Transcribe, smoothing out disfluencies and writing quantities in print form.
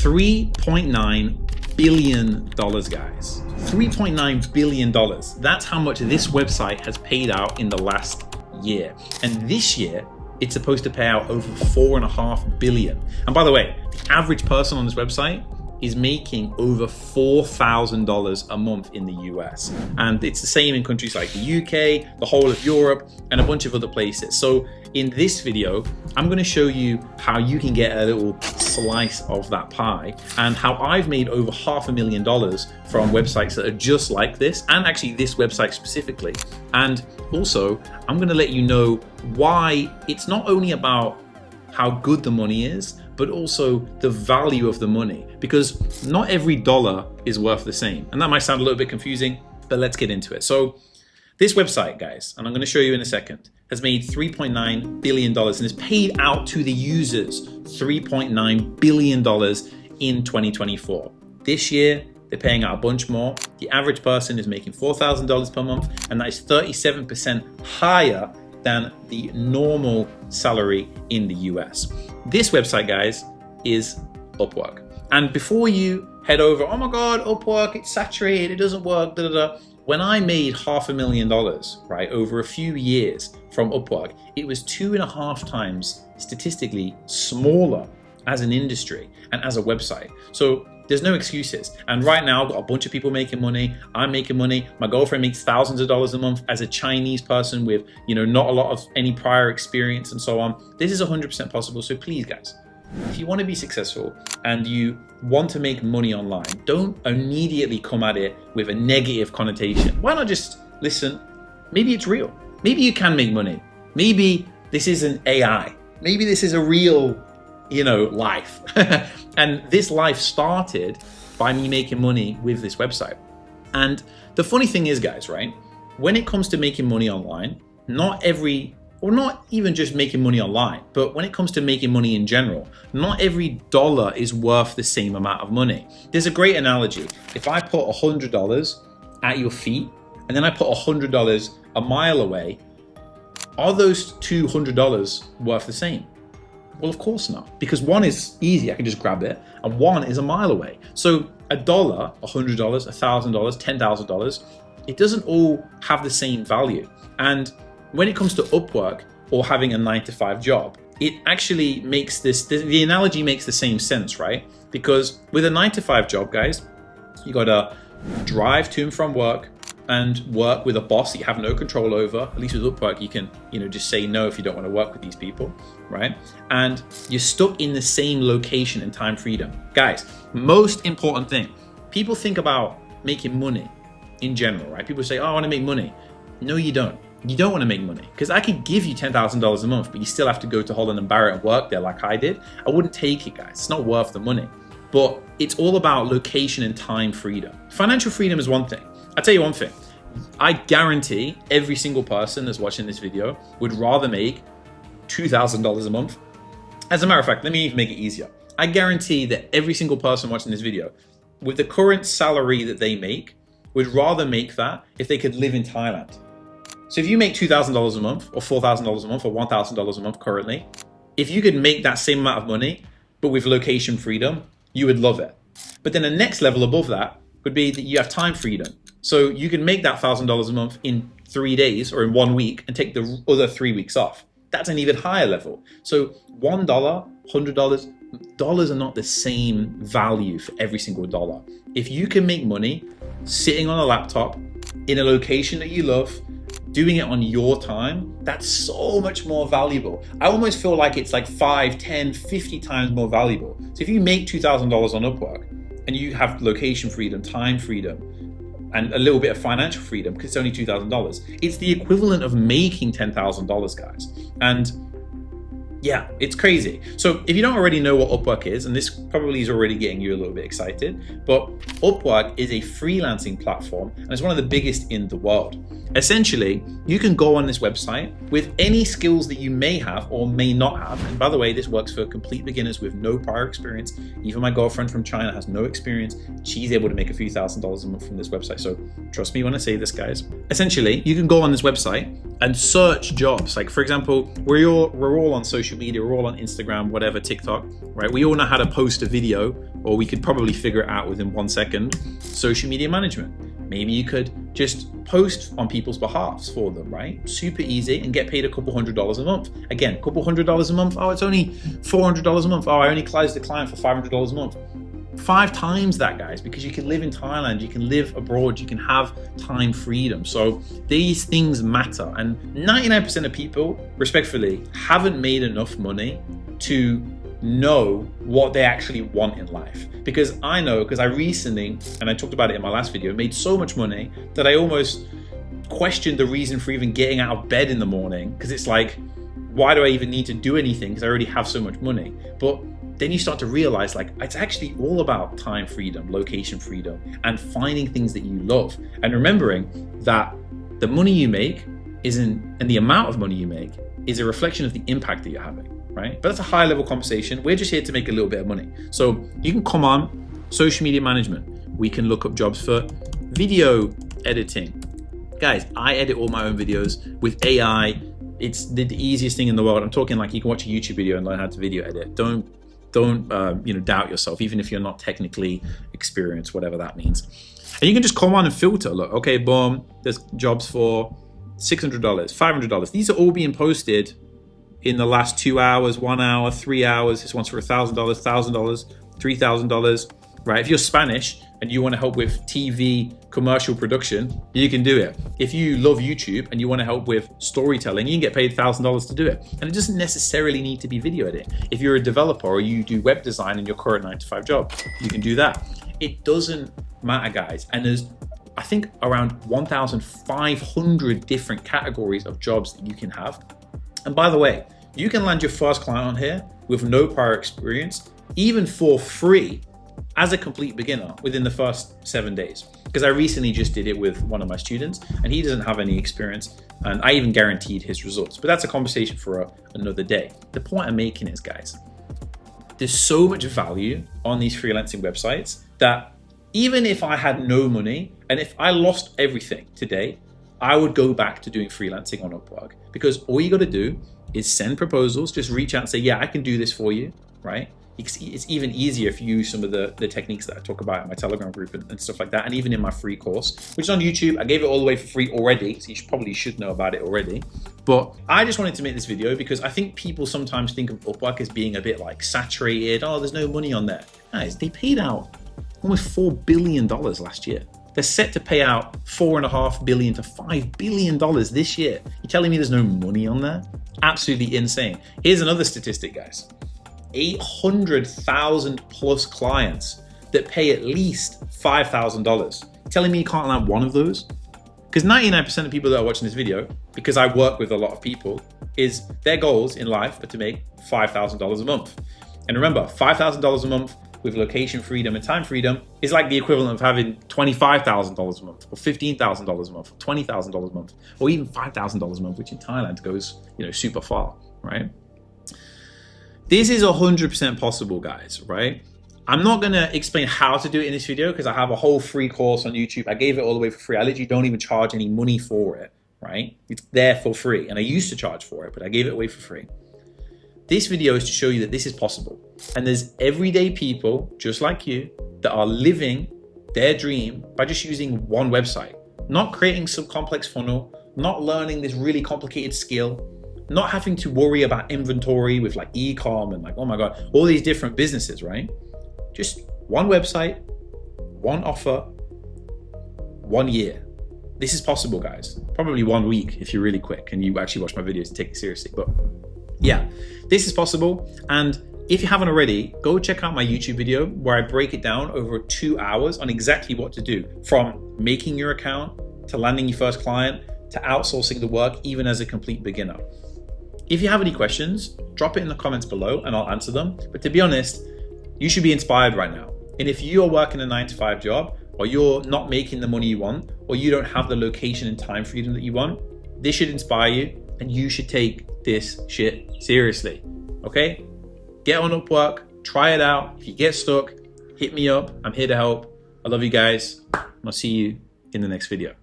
$3.9 billion, guys. $3.9 billion. That's how much this website has paid out in the last year. And this year, it's supposed to pay out over $4.5 billion. And by the way, the average person on this website is making over $4,000 a month in the US. And it's the same in countries like the UK, the whole of Europe, and a bunch of other places. So in this video, I'm gonna show you how you can get a little slice of that pie and how I've made over $500,000 from websites that are just like this, and actually this website specifically. And also, I'm gonna let you know why it's not only about how good the money is, but also the value of the money, because not every dollar is worth the same. And that might sound a little bit confusing, but let's get into it. So this website, guys, and I'm gonna show you in a second, has made $3.9 billion and has paid out to the users $3.9 billion in 2024. This year, they're paying out a bunch more. The average person is making $4,000 per month, and that is 37% higher than the normal salary in the US. This website, guys, is Upwork. And before you head over, oh my God, Upwork, it's saturated, it doesn't work, da da da. When I made $500,000, right, over a few years from Upwork, it was 2.5 times statistically smaller as an industry and as a website. So there's no excuses. And right now, I've got a bunch of people making money. I'm making money. My girlfriend makes thousands of dollars a month as a Chinese person with, not a lot of any prior experience and so on. This is 100% possible. So please, guys, if you want to be successful and you want to make money online, don't immediately come at it with a negative connotation. Why not just listen? Maybe it's real. Maybe you can make money. Maybe this isn't AI. Maybe this is a real life. And this life started by me making money with this website. And the funny thing is, guys, right? When it comes to making money online, not even just making money online, but when it comes to making money in general, not every dollar is worth the same amount of money. There's a great analogy. If I put $100 at your feet and then I put $100 a mile away, are those $200 worth the same? Well, of course not, because one is easy, I can just grab it, and one is a mile away. So a dollar, $100, $1,000, $10,000, it doesn't all have the same value. And when it comes to Upwork or having a 9-to-5 job, it actually makes the analogy makes the same sense, right? Because with a 9-to-5 job, guys, you gotta drive to and from work and work with a boss that you have no control over. At least with Upwork, you can, just say no if you don't want to work with these people, right? And you're stuck in the same location and time freedom. Guys, most important thing, people think about making money in general, right? People say, oh, I want to make money. No, you don't. You don't want to make money, because I could give you $10,000 a month, but you still have to go to Holland and Barrett and work there like I did. I wouldn't take it, guys. It's not worth the money. But it's all about location and time freedom. Financial freedom is one thing. I'll tell you one thing. I guarantee every single person that's watching this video would rather make $2,000 a month. As a matter of fact, let me even make it easier. I guarantee that every single person watching this video, with the current salary that they make, would rather make that if they could live in Thailand. So if you make $2,000 a month or $4,000 a month or $1,000 a month currently, if you could make that same amount of money, but with location freedom, you would love it. But then the next level above that would be that you have time freedom. So you can make that $1,000 a month in 3 days or in 1 week and take the other 3 weeks off. That's an even higher level. So $1, $100, dollars are not the same value for every single dollar. If you can make money sitting on a laptop in a location that you love, doing it on your time, that's so much more valuable. I almost feel like it's like 5, 10, 50 times more valuable. So if you make $2,000 on Upwork and you have location freedom, time freedom, and a little bit of financial freedom, because it's only $2,000, it's the equivalent of making $10,000, guys. And yeah, it's crazy. So if you don't already know what Upwork is, and this probably is already getting you a little bit excited, but Upwork is a freelancing platform and it's one of the biggest in the world. Essentially, you can go on this website with any skills that you may have or may not have. And by the way, this works for complete beginners with no prior experience. Even my girlfriend from China has no experience. She's able to make a few $1,000s a month from this website. So trust me when I say this, guys. Essentially, you can go on this website and search jobs. Like for example, we're all on social media, we're all on Instagram, whatever, TikTok, right? We all know how to post a video, or we could probably figure it out within 1 second. Social media management. Maybe you could just post on people's behalves for them, right? Super easy, and get paid a couple $100s a month. Again, couple $100s a month. Oh, it's only $400 a month. Oh, I only closed the client for $500 a month. 5 times that, guys, because you can live in Thailand, you can live abroad, you can have time freedom. So these things matter. And 99% of people, respectfully, haven't made enough money to know what they actually want in life. Because I know, because I recently, and I talked about it in my last video, made so much money that I almost questioned the reason for even getting out of bed in the morning. Because it's like, why do I even need to do anything? Because I already have so much money. But then you start to realize, like, it's actually all about time freedom, location freedom, and finding things that you love. And remembering that the money you make and the amount of money you make is a reflection of the impact that you're having, right? But that's a high level conversation. We're just here to make a little bit of money. So you can come on social media management. We can look up jobs for video editing. Guys, I edit all my own videos with AI. It's the easiest thing in the world. I'm talking like you can watch a YouTube video and learn how to video edit. Don't doubt yourself, even if you're not technically experienced, whatever that means. And you can just come on and filter. Look, okay, boom, there's jobs for $600, $500. These are all being posted in the last 2 hours, 1 hour, 3 hours. This one's for $1,000, $1,000, $3,000, right? If you're Spanish and you want to help with TV commercial production, you can do it. If you love YouTube and you want to help with storytelling, you can get paid $1,000 to do it. And it doesn't necessarily need to be video editing. If you're a developer or you do web design in your current 9-to-5 job, you can do that. It doesn't matter, guys. And there's, I think, around 1,500 different categories of jobs that you can have. And by the way, you can land your first client on here with no prior experience, even for free, as a complete beginner within the first 7 days. Because I recently just did it with one of my students and he doesn't have any experience, and I even guaranteed his results. But that's a conversation for another day. The point I'm making is, guys, there's so much value on these freelancing websites that even if I had no money and if I lost everything today, I would go back to doing freelancing on Upwork. Because all you got to do is send proposals, just reach out and say, yeah, I can do this for you, right? It's even easier if you use some of the techniques that I talk about in my Telegram group and stuff like that, and even in my free course, which is on YouTube. I gave it all the way for free already, so you probably should know about it already. But I just wanted to make this video because I think people sometimes think of Upwork as being a bit like saturated. Oh, there's no money on there. Guys, they paid out almost $4 billion last year. They're set to pay out $4.5 billion to $5 billion this year. You're telling me there's no money on there? Absolutely insane. Here's another statistic, guys. 800,000 plus clients that pay at least $5,000. You're telling me you can't land one of those? Because 99% of people that are watching this video, because I work with a lot of people, is their goals in life are to make $5,000 a month. And remember, $5,000 a month with location freedom and time freedom is like the equivalent of having $25,000 a month, or $15,000 a month, or $20,000 a month, or even $5,000 a month, which in Thailand goes, super far, right? This is 100% possible, guys, right? I'm not gonna explain how to do it in this video because I have a whole free course on YouTube. I gave it all the way for free. I literally don't even charge any money for it, right? It's there for free. And I used to charge for it, but I gave it away for free. This video is to show you that this is possible. And there's everyday people just like you that are living their dream by just using one website, not creating some complex funnel, not learning this really complicated skill, not having to worry about inventory with like e-com and like, oh my God, all these different businesses, right? Just one website, one offer, 1 year. This is possible, guys. Probably 1 week if you're really quick and you actually watch my videos and take it seriously. But yeah, this is possible. And if you haven't already, go check out my YouTube video where I break it down over 2 hours on exactly what to do, from making your account to landing your first client to outsourcing the work, even as a complete beginner. If you have any questions, drop it in the comments below and I'll answer them. But to be honest, you should be inspired right now. And if you're working a 9-to-5 job, or you're not making the money you want, or you don't have the location and time freedom that you want, this should inspire you and you should take this shit seriously, okay? Get on Upwork, try it out. If you get stuck, hit me up. I'm here to help. I love you guys. I'll see you in the next video.